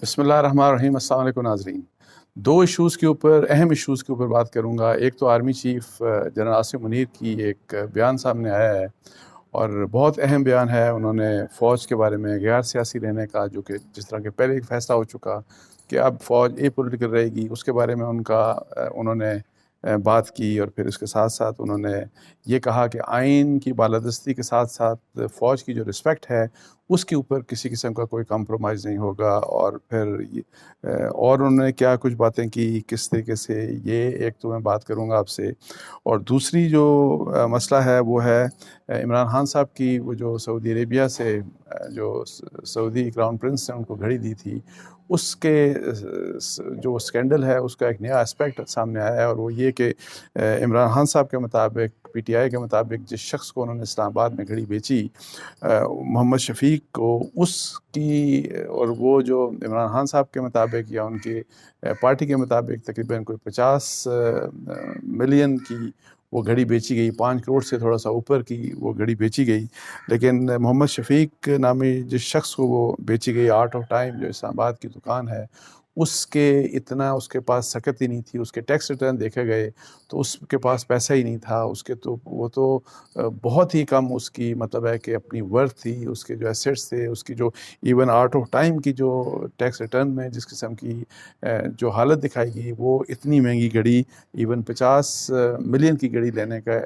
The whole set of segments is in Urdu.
بسم اللہ الرحمن الرحیم۔ السلام علیکم ناظرین۔ دو ایشوز کے اوپر، اہم ایشوز کے اوپر بات کروں گا۔ ایک تو army chief general Asim Munir کی ایک بیان سامنے آیا ہے اور بہت اہم بیان ہے۔ انہوں نے فوج کے بارے میں غیر سیاسی رہنے کا، جو کہ جس طرح کہ پہلے ایک فیصلہ ہو چکا کہ اب فوج اے پولیٹیکل رہے گی، اس کے بارے میں انہوں نے بات کی۔ اور پھر اس کے ساتھ ساتھ انہوں نے یہ کہا کہ آئین کی بالادستی کے ساتھ ساتھ فوج کی جو رسپیکٹ ہے اس کے اوپر کسی قسم کا کوئی کمپرومائز نہیں ہوگا۔ اور پھر اور انہوں نے کیا کچھ باتیں کی، کس طریقے سے، یہ ایک تو میں بات کروں گا آپ سے۔ اور دوسری جو مسئلہ ہے وہ ہے عمران خان صاحب کی، وہ جو سعودی عربیہ سے جو سعودی کراؤن پرنس نے ان کو گھڑی دی تھی، اس کے جو اسکینڈل ہے اس کا ایک نیا اسپیکٹ سامنے آیا ہے، اور وہ یہ کہ عمران خان صاحب کے مطابق، پی ٹی آئی کے مطابق، جس شخص کو انہوں نے اسلام آباد میں گھڑی بیچی، محمد شفیق کو، اس کی، اور وہ جو عمران خان صاحب کے مطابق یا ان کی پارٹی کے مطابق تقریباً کوئی 50 ملین کی وہ گھڑی بیچی گئی، 5 کروڑ سے تھوڑا سا اوپر کی وہ گھڑی بیچی گئی۔ لیکن محمد شفیق نامی جس شخص کو وہ بیچی گئی، آرٹ آف ٹائم جو اسلام آباد کی دکان ہے، اس کے پاس سکت ہی نہیں تھی۔ اس کے ٹیکس ریٹرن دیکھے گئے تو اس کے پاس پیسہ ہی نہیں تھا۔ وہ تو بہت ہی کم اس کی مطلب ہے کہ اپنی ورتھ تھی، اس کے جو ایسیٹس تھے، اس کی جو ایون آرٹ آف ٹائم کی جو ٹیکس ریٹرن میں جس قسم کی جو حالت دکھائی گئی، وہ اتنی مہنگی گھڑی ایون 50 ملین کی گھڑی لینے کا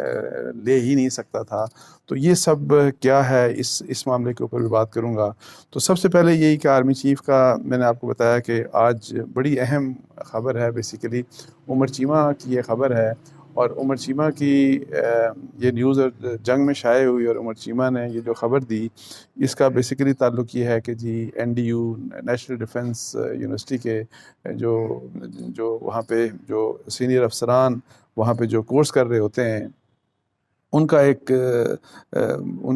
لے ہی نہیں سکتا تھا۔ تو یہ سب کیا ہے، اس معاملے کے اوپر بھی بات کروں گا۔ تو سب سے پہلے یہی کہ آرمی چیف کا میں نے آپ کو بتایا کہ آج بڑی اہم خبر ہے، بیسیکلی عمر چیمہ کی یہ خبر ہے۔ اور عمر چیمہ کی یہ نیوز جنگ میں شائع ہوئی، اور عمر چیمہ نے یہ جو خبر دی، اس کا بیسیکلی تعلق یہ ہے کہ جی NDU نیشنل ڈیفنس یونیورسٹی کے جو وہاں پہ جو سینئر افسران وہاں پہ جو کورس کر رہے ہوتے ہیں، ان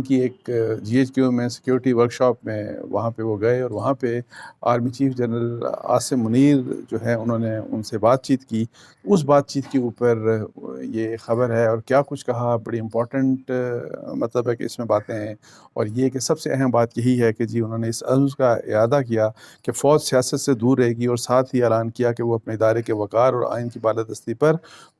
کی ایک GHQ میں سیکیورٹی ورکشاپ میں وہاں پہ وہ گئے، اور وہاں پہ army chief general Asim Munir جو ہے انہوں نے ان سے بات چیت کی۔ اس بات چیت کے اوپر یہ خبر ہے، اور کیا کچھ کہا، بڑی امپورٹنٹ مطلب ہے کہ اس میں باتیں ہیں۔ اور یہ کہ سب سے اہم بات یہی ہے کہ جی انہوں نے اس عزم کا اعادہ کیا کہ فوج سیاست سے دور رہے گی، اور ساتھ ہی اعلان کیا کہ وہ اپنے ادارے کے وقار اور آئین کی بالادستی پر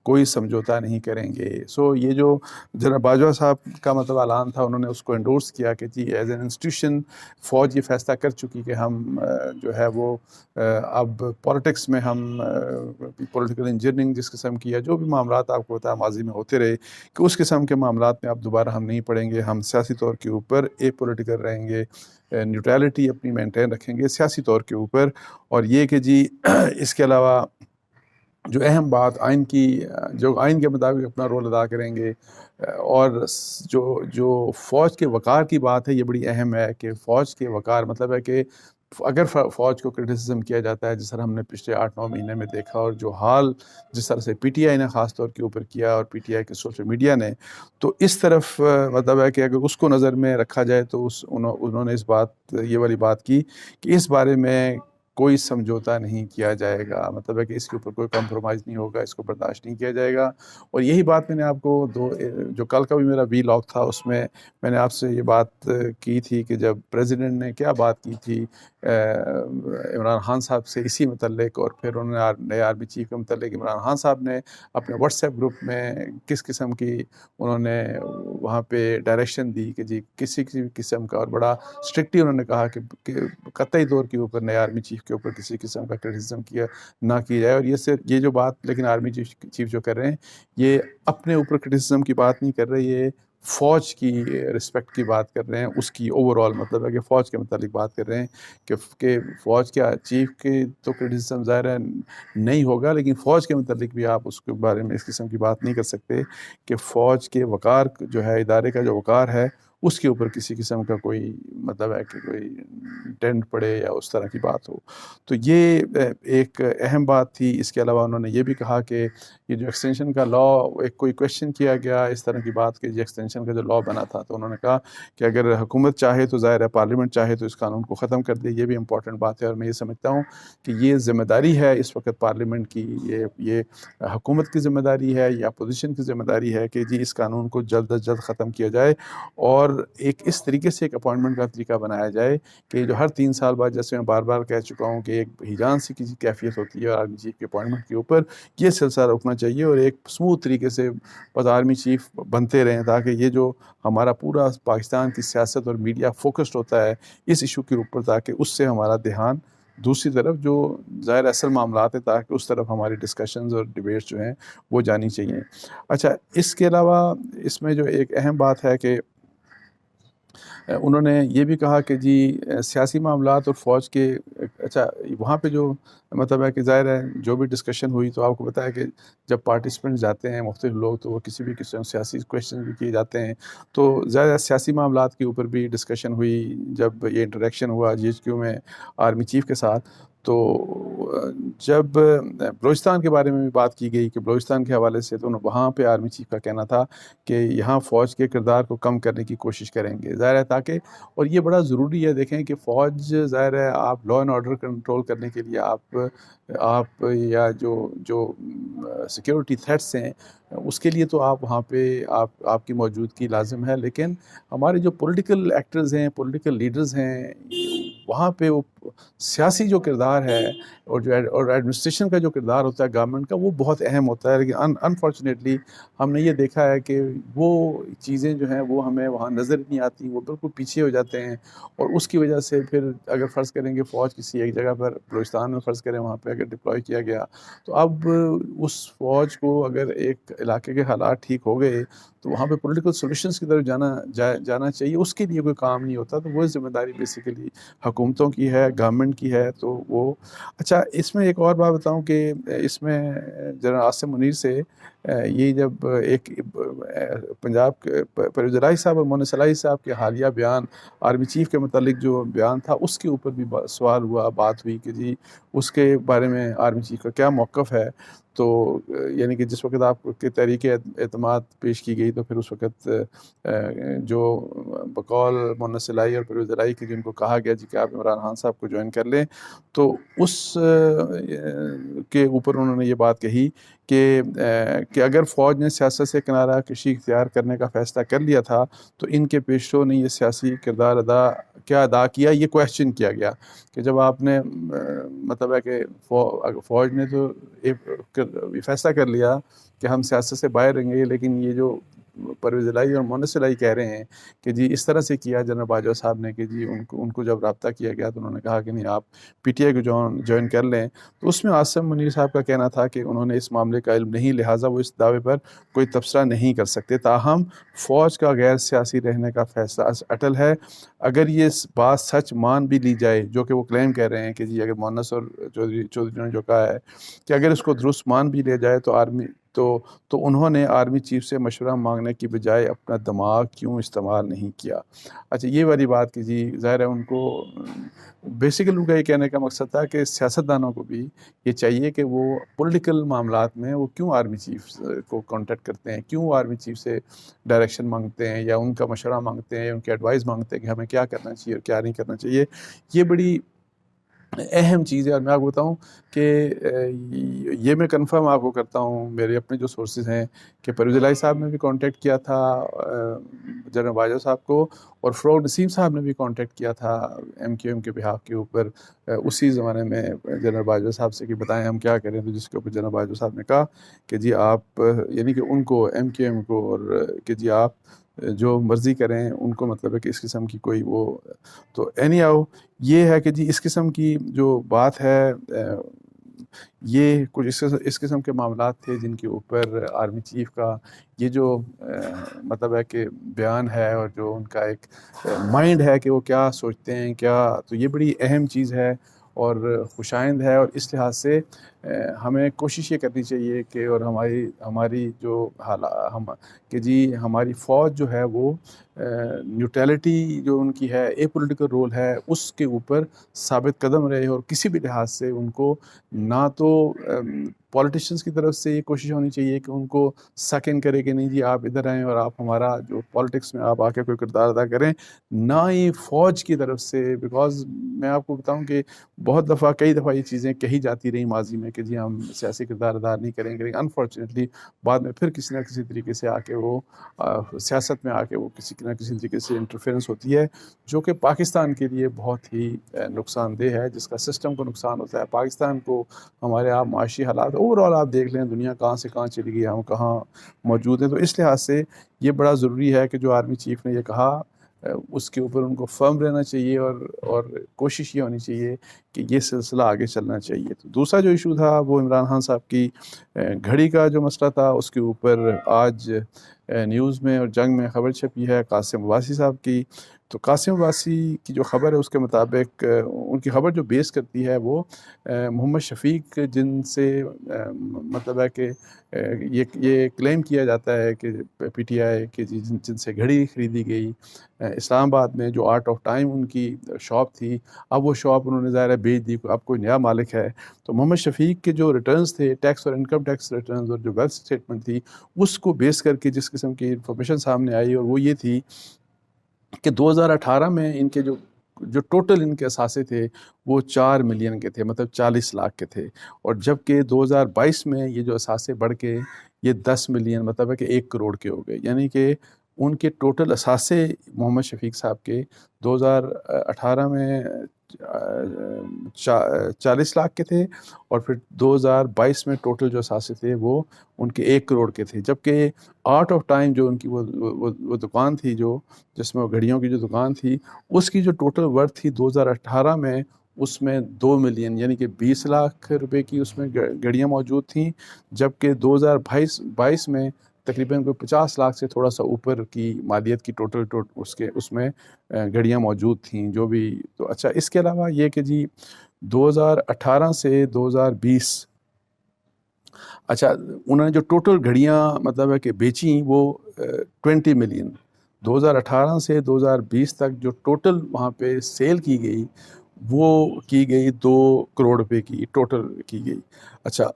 کوئی سمجھوتا نہیں کریں گے۔ یہ جو جنرل باجوہ صاحب کا مطلب اعلان تھا، انہوں نے اس کو انڈورس کیا کہ جی ایز این انسٹیٹیوشن فوج یہ فیصلہ کر چکی کہ ہم جو ہے وہ اب پولیٹکس میں ہم پولیٹیکل انجینئرنگ جس قسم کی ہے، جو بھی معاملات آپ کو پتہ ہے ماضی میں ہوتے رہے، کہ اس قسم کے معاملات میں اب دوبارہ ہم نہیں پڑیں گے۔ ہم سیاسی طور کے اوپر اے پولیٹیکل رہیں گے، نیوٹرلٹی اپنی مینٹین رکھیں گے سیاسی طور کے اوپر۔ اور یہ کہ جی اس کے علاوہ جو اہم بات آئین کے مطابق اپنا رول ادا کریں گے۔ اور جو فوج کے وقار کی بات ہے، یہ بڑی اہم ہے کہ فوج کے وقار مطلب ہے کہ اگر فوج کو کرٹیسزم کیا جاتا ہے، جس طرح ہم نے پچھلے 8-9 مہینے میں دیکھا، اور جو حال جس طرح سے PTI نے خاص طور کے اوپر کیا، اور PTI کے سوشل میڈیا نے، تو اس طرف مطلب ہے کہ اگر اس کو نظر میں رکھا جائے تو انہوں نے یہ والی بات کی کہ اس بارے میں کوئی سمجھوتا نہیں کیا جائے گا، مطلب ہے کہ اس کے اوپر کوئی کمپرومائز نہیں ہوگا، اس کو برداشت نہیں کیا جائے گا۔ اور یہی بات میں نے آپ کو جو کل کا بھی میرا وی-لاگ تھا، اس میں میں نے آپ سے یہ بات کی تھی کہ جب پریزیڈنٹ نے کیا بات کی تھی عمران خان صاحب سے اسی متعلق، اور پھر انہوں نے نئے آرمی چیف کے متعلق عمران خان صاحب نے اپنے واٹس ایپ گروپ میں کس قسم کی انہوں نے وہاں پہ ڈائریکشن دی کہ جی کسی قسم کا، اور بڑا اسٹرکٹلی انہوں نے کہا کہ قطعی طور کے اوپر نئے آرمی چیف کے اوپر کسی قسم کا کرٹیسزم نہ کی جائے۔ اور یہ جو بات لیکن آرمی چیف جو کر رہے ہیں، یہ اپنے اوپر کرٹیسزم کی بات نہیں کر رہے، یہ فوج کی رسپیکٹ کی بات کر رہے ہیں، اس کی اوورآل مطلب ہے کہ فوج کے متعلق بات کر رہے ہیں کہ فوج کے چیف کے تو کرٹیسزم ظاہر ہے نہیں ہوگا، لیکن فوج کے متعلق بھی آپ اس کے بارے میں اس قسم کی بات نہیں کر سکتے کہ فوج کے وقار جو ہے، ادارے کا جو وقار ہے، اس کے اوپر کسی قسم کا کوئی مطلب ہے کہ کوئی ٹینٹ پڑے یا اس طرح کی بات ہو۔ تو یہ ایک اہم بات تھی۔ اس کے علاوہ انہوں نے یہ بھی کہا کہ یہ جو ایکسٹینشن کا لا ایک کوئی کویشچن کیا گیا اس طرح کی بات کہ ایکسٹینشن کا جو لا بنا تھا تو انہوں نے کہا کہ اگر حکومت چاہے تو ظاہر ہے پارلیمنٹ چاہے تو اس قانون کو ختم کر دے. یہ بھی امپورٹنٹ بات ہے اور میں یہ سمجھتا ہوں کہ یہ ذمہ داری ہے اس وقت پارلیمنٹ کی, یہ حکومت کی ذمہ داری ہے یا اپوزیشن کی ذمہ داری ہے کہ جی اس قانون کو جلد از جلد ختم کیا جائے اور ایک اس طریقے سے ایک اپوائنٹمنٹ کا طریقہ بنایا جائے کہ جو ہر 3 سال بعد, جیسے میں بار بار کہہ چکا ہوں کہ ایک ہیجان سی کسی کیفیت ہوتی ہے آرمی چیف کے اپوائنٹمنٹ کے اوپر, یہ سلسلہ رکنا چاہیے اور ایک اسموتھ طریقے سے بس آرمی چیف بنتے رہیں تاکہ یہ جو ہمارا پورا پاکستان کی سیاست اور میڈیا فوکسڈ ہوتا ہے اس ایشو کے اوپر تاکہ اس سے ہمارا دھیان دوسری طرف جو ظاہر اصل معاملات ہیں تاکہ اس طرف ہماری ڈسکشنز اور ڈیبیٹس جو ہیں وہ جانی چاہیے. اچھا, اس کے علاوہ اس میں جو ایک اہم بات ہے کہ انہوں نے یہ بھی کہا کہ جی سیاسی معاملات اور فوج کے, اچھا وہاں پہ جو مطلب ہے کہ ظاہر ہے جو بھی ڈسکشن ہوئی تو آپ کو پتہ ہے کہ جب پارٹیسپینٹ جاتے ہیں مختلف لوگ تو وہ کسی بھی قسم سیاسی کویشچن بھی کیے جاتے ہیں تو ظاہر سیاسی معاملات کے اوپر بھی ڈسکشن ہوئی. جب یہ انٹریکشن ہوا GHQ میں آرمی چیف کے ساتھ تو جب بلوچستان کے بارے میں بھی بات کی گئی کہ بلوچستان کے حوالے سے تو وہاں پہ آرمی چیف کا کہنا تھا کہ یہاں فوج کے کردار کو کم کرنے کی کوشش کریں گے ظاہر ہے تاکہ, اور یہ بڑا ضروری ہے دیکھیں کہ فوج ظاہر ہے آپ لا اینڈ آرڈر کنٹرول کرنے کے لیے آپ یا جو سیکیورٹی تھریٹس ہیں اس کے لیے تو آپ وہاں پہ آپ کی موجودگی لازم ہے, لیکن ہمارے جو پولیٹیکل ایکٹرز ہیں, پولیٹیکل لیڈرز ہیں, وہاں پہ وہ سیاسی جو کردار ہے اور ایڈمنسٹریشن کا جو کردار ہوتا ہے گورنمنٹ کا وہ بہت اہم ہوتا ہے. لیکن انفارچونیٹلی ہم نے یہ دیکھا ہے کہ وہ چیزیں جو ہیں وہ ہمیں وہاں نظر نہیں آتی, وہ بالکل پیچھے ہو جاتے ہیں اور اس کی وجہ سے پھر اگر فرض کریں گے فوج کسی ایک جگہ پر بلوچستان میں فرض کریں وہاں پہ اگر ڈپلوائے کیا گیا تو اب اس فوج کو اگر ایک علاقے کے حالات ٹھیک ہو گئے تو وہاں پہ پولیٹیکل سولوشنز کی طرف جانا چاہیے, اس کے لیے کوئی کام نہیں ہوتا. تو وہ ذمہ داری بیسیکلی حکومتوں کی ہے, گورنمنٹ کی ہے. تو وہ اچھا, اس میں ایک اور بات بتاؤں کہ اس میں جنرل عاصم منیر سے یہ جب ایک پنجاب کے پرویز الہی صاحب اور مونس الہی صاحب کے حالیہ بیان آرمی چیف کے متعلق جو بیان تھا اس کے اوپر بھی سوال ہوا, بات ہوئی کہ جی اس کے بارے میں آرمی چیف کا کیا موقف ہے. تو یعنی کہ جس وقت آپ کے تحریک اعتماد پیش کی گئی تو پھر اس وقت جو بقول مونس الہی اور پرویز الہی کے جن کو کہا گیا جی کہ آپ عمران خان صاحب کو جوائن کر لیں, تو اس کے اوپر انہوں نے یہ بات کہی کہ اگر فوج نے سیاست سے کنارہ کشی اختیار کرنے کا فیصلہ کر لیا تھا تو ان کے پیشرو نے یہ سیاسی کردار ادا کیا. یہ کویشچن کیا گیا کہ جب آپ نے مطلب ہے کہ فوج نے تو فیصلہ کر لیا کہ ہم سیاست سے باہر رہیں گے, لیکن یہ جو پرویز الہی اور مونس الہی کہہ رہے ہیں کہ جی اس طرح سے کیا جنرل باجوہ صاحب نے کہ جی ان کو جب رابطہ کیا گیا تو انہوں نے کہا کہ نہیں آپ PTI کو جوائن کر لیں. تو اس میں عاصم منیر صاحب کا کہنا تھا کہ انہوں نے اس معاملے کا علم نہیں, لہٰذا وہ اس دعوے پر کوئی تبصرہ نہیں کر سکتے. تاہم فوج کا غیر سیاسی رہنے کا فیصلہ اٹل ہے. اگر یہ بات سچ مان بھی لی جائے جو کہ وہ کلیم کہہ رہے ہیں کہ جی اگر مونس اور چودھری نے جو کہا ہے کہ اگر اس کو درست مان بھی لیا جائے تو انہوں نے آرمی چیف سے مشورہ مانگنے کی بجائے اپنا دماغ کیوں استعمال نہیں کیا. اچھا, یہ والی بات کہ جی ظاہر ہے ان کو بیسیکلی ان کا یہ کہنے کا مقصد تھا کہ سیاستدانوں کو بھی یہ چاہیے کہ وہ پولیٹیکل معاملات میں وہ کیوں آرمی چیف کو کانٹیکٹ کرتے ہیں, کیوں آرمی چیف سے ڈائریکشن مانگتے ہیں یا ان کا مشورہ مانگتے ہیں یا ان کی ایڈوائز مانگتے ہیں کہ ہمیں کیا کرنا چاہیے اور کیا نہیں کرنا چاہیے. یہ بڑی اہم چیز ہے. اور میں آپ کو بتاؤں کہ یہ میں کنفرم آپ کو کرتا ہوں, میرے اپنے جو سورسز ہیں کہ پرویز الہی صاحب نے بھی کانٹیکٹ کیا تھا جنرل باجوہ صاحب کو, اور فروغ نسیم صاحب نے بھی کانٹیکٹ کیا تھا MQM کے بہاف کے اوپر اسی زمانے میں جنرل باجوہ صاحب سے کہ بتائیں ہم کیا کریں. تو جس کے اوپر جنرل باجوہ صاحب نے کہا کہ جی آپ یعنی کہ ان کو MQM کو اور کہ جی آپ جو مرضی کریں, ان کو مطلب ہے کہ اس قسم کی کوئی وہ تو اینی آؤ یہ ہے کہ جی اس قسم کی جو بات ہے یہ کچھ اس قسم کے معاملات تھے جن کے اوپر آرمی چیف کا یہ جو مطلب ہے کہ بیان ہے اور جو ان کا ایک مائنڈ ہے کہ وہ کیا سوچتے ہیں کیا, تو یہ بڑی اہم چیز ہے اور خوشائند ہے. اور اس لحاظ سے ہمیں کوشش یہ کرنی چاہیے کہ اور ہماری جو کہ جی ہماری فوج جو ہے وہ نیوٹرلٹی جو ان کی ہے، اے پولیٹیکل رول ہے، اس کے اوپر ثابت قدم رہے، اور کسی بھی لحاظ سے ان کو نہ تو پولیٹیشینس کی طرف سے یہ کوشش ہونی چاہیے کہ ان کو سیکنڈ کرے کہ نہیں جی آپ ادھر آئیں اور آپ ہمارا جو پالیٹکس میں آپ آ کے کوئی کردار ادا کریں، نہ ہی فوج کی طرف سے، بیکاز میں آپ کو بتاؤں کہ بہت دفعہ کئی دفعہ یہ چیزیں کہی جاتی رہی ماضی میں کہ جی ہم سیاسی کردار ادا نہیں کریں گے، انفارچونیٹلی بعد میں پھر کسی نہ کسی طریقے سے آ کے وہ سیاست میں آ کے وہ کسی نہ کسی طریقے سے انٹرفیئرنس ہوتی ہے، جو کہ پاکستان کے لیے بہت ہی نقصان دہ ہے، جس کا سسٹم کو نقصان ہوتا ہے، پاکستان کو، ہمارے آپ معاشی حالات اوور آل آپ دیکھ لیں دنیا کہاں سے کہاں چلی گئی، ہم کہاں موجود ہیں۔ تو اس لحاظ سے یہ بڑا ضروری ہے کہ جو آرمی چیف نے یہ کہا اس کے اوپر ان کو فرم رہنا چاہیے، اور کوشش یہ ہونی چاہیے کہ یہ سلسلہ آگے چلنا چاہیے۔ تو دوسرا جو ایشو تھا وہ عمران خان صاحب کی گھڑی کا جو مسئلہ تھا، اس کے اوپر آج نیوز میں اور جنگ میں خبر چھپی ہے قاسم عباسی صاحب کی۔ تو قاسم عباسی کی جو خبر ہے اس کے مطابق ان کی خبر جو بیس کرتی ہے وہ محمد شفیق، جن سے مطلب ہے کہ یہ کلیم کیا جاتا ہے کہ پی ٹی آئی کہ جن سے گھڑی خریدی گئی اسلام آباد میں، جو آرٹ آف ٹائم ان کی شاپ تھی، اب وہ شاپ انہوں نے ظاہر ہے بیچ دی، اب کوئی نیا مالک ہے۔ تو محمد شفیق کے جو ریٹرنز تھے، ٹیکس اور انکم ٹیکس ریٹرنز اور جو ویلتھ اسٹیٹمنٹ تھی، اس کو بیس کر کے جس قسم کی انفارمیشن سامنے آئی، اور وہ یہ تھی کہ 2018 میں ان کے جو ٹوٹل ان کے اثاثے تھے وہ 4 ملین کے تھے، مطلب 40 لاکھ کے تھے، اور جبکہ 2022 میں یہ جو اثاثے بڑھ کے یہ 10 ملین مطلب ہے کہ 1 کروڑ کے ہو گئے، یعنی کہ ان کے ٹوٹل اثاثے محمد شفیق صاحب کے 2018 میں 40 لاکھ کے تھے، اور پھر 2022 میں ٹوٹل جو اثاثے تھے وہ ان کے 1 کروڑ کے تھے، جبکہ آرٹ آف ٹائم جو ان کی وہ دکان تھی، جس میں گھڑیوں کی جو دکان تھی، اس کی جو ٹوٹل ورتھ تھی 2018 میں، اس میں 2 ملین یعنی کہ 20 لاکھ روپے کی اس میں گھڑیاں موجود تھیں، جبکہ 2022 میں تقریباً کوئی 50 لاکھ سے تھوڑا سا اوپر کی مالیت کی ٹوٹل اس میں گھڑیاں موجود تھیں جو بھی۔ تو اچھا، اس کے علاوہ یہ کہ جی 2018 سے 2020، اچھا انہوں نے جو ٹوٹل گھڑیاں مطلب ہے کہ بیچیں وہ 20 ملین، 2018 سے 2020 تک جو ٹوٹل وہاں پہ سیل کی گئی وہ کی گئی 2 کروڑ روپے کی ٹوٹل کی گئی۔ اچھا،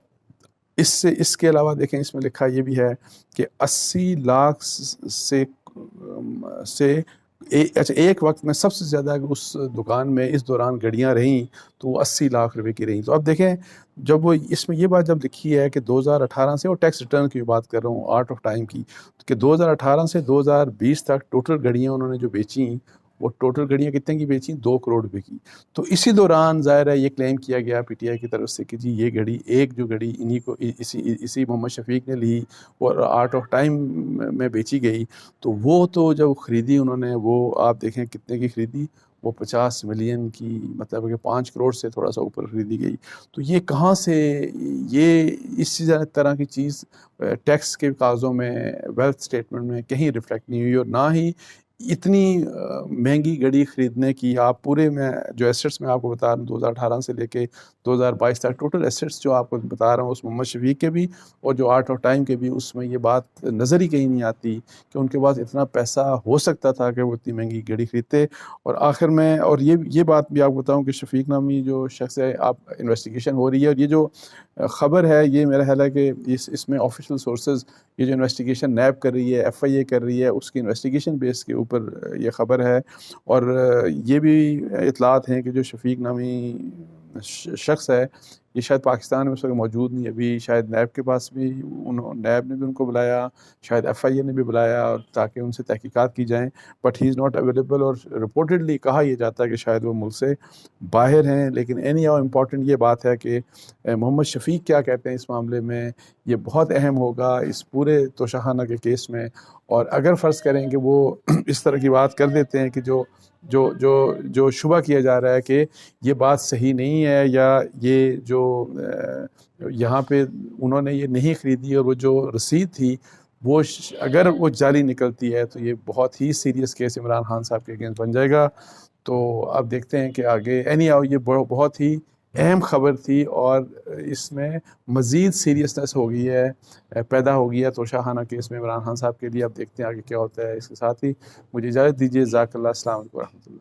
اس کے علاوہ دیکھیں اس میں لکھا یہ بھی ہے کہ 80 لاکھ سے اچھا ایک وقت میں سب سے زیادہ اس دکان میں اس دوران گھڑیاں رہیں تو وہ 80 لاکھ روپے کی رہیں۔ تو اب دیکھیں جب وہ اس میں یہ بات جب لکھی ہے کہ 2018 سے، اور ٹیکس ریٹرن کی بات کر رہا ہوں آرٹ آف ٹائم کی، کہ 2018 سے 2020 تک ٹوٹل گھڑیاں انہوں نے جو بیچیں، وہ ٹوٹل گھڑیاں کتنے کی بیچیں؟ 2 کروڑ روپے کی۔ تو اسی دوران ظاہر ہے یہ کلیم کیا گیا پی ٹی آئی کی طرف سے کہ جی یہ گھڑی جو گھڑی انہی کو اسی محمد شفیق نے لی اور آرٹ آف ٹائم میں بیچی گئی، تو وہ تو جب خریدی انہوں نے، وہ آپ دیکھیں کتنے کی خریدی، وہ 50 ملین کی، مطلب کہ 5 کروڑ سے تھوڑا سا اوپر خریدی گئی۔ تو یہ کہاں سے یہ اس طرح کی چیز ٹیکس کے کاغذوں میں، ویلتھ اسٹیٹمنٹ میں کہیں ریفلیکٹ نہیں ہوئی، اور نہ ہی اتنی مہنگی گھڑی خریدنے کی آپ پورے میں جو ایسٹس میں آپ کو بتا رہا ہوں 2018 سے لے کے 2022 تک ٹوٹل ایسٹس جو آپ کو بتا رہا ہوں اس محمد شفیق کے بھی اور جو آرٹ آف ٹائم کے بھی، اس میں یہ بات نظر ہی کہیں نہیں آتی کہ ان کے پاس اتنا پیسہ ہو سکتا تھا کہ وہ اتنی مہنگی گھڑی خریدتے۔ اور آخر میں، اور یہ بات بھی آپ کو بتاؤں کہ شفیق نامی جو شخص ہے، آپ انویسٹیگیشن ہو رہی ہے، اور یہ جو خبر ہے یہ میرا خیال ہے کہ اس میں آفیشیل سورسز، یہ جو انویسٹیگیشن نیب کر رہی ہے، ایف آئی اے کر رہی ہے، اس کی انویسٹیگیشن بیس کے اوپر یہ خبر ہے، اور یہ بھی اطلاعات ہیں کہ جو شفیق نامی شخص ہے یہ شاید پاکستان میں اس وقت موجود نہیں، ابھی شاید نیب کے پاس بھی نیب نے بھی ان کو بلایا، شاید ایف آئی اے نے بھی بلایا تاکہ ان سے تحقیقات کی جائیں، but he is not available, اور رپورٹڈلی کہا یہ جاتا ہے کہ شاید وہ ملک سے باہر ہیں۔ لیکن اینی ہاؤ امپورٹنٹ یہ بات ہے کہ محمد شفیق کیا کہتے ہیں اس معاملے میں، یہ بہت اہم ہوگا اس پورے توشہ کے کیس میں۔ اور اگر فرض کریں کہ وہ اس طرح کی بات کر دیتے ہیں کہ جو شبہ کیا جا رہا ہے کہ یہ بات صحیح نہیں ہے، یا یہ جو یہاں پہ انہوں نے یہ نہیں خریدی، اور وہ جو رسید تھی وہ اگر وہ جعلی نکلتی ہے تو یہ بہت ہی سیریس کیس عمران خان صاحب کے اگینسٹ بن جائے گا۔ تو اب دیکھتے ہیں کہ آگے، اینی ہاؤ یہ بہت ہی اہم خبر تھی اور اس میں مزید سیریسنس ہو گئی ہے، پیدا ہو گئی ہے توشہ خانہ کیس میں عمران خان صاحب کے لیے۔ اب دیکھتے ہیں آگے کیا ہوتا ہے۔ اس کے ساتھ ہی مجھے اجازت دیجیے، جزاک اللہ، السلام علیکم ورحمۃ اللہ۔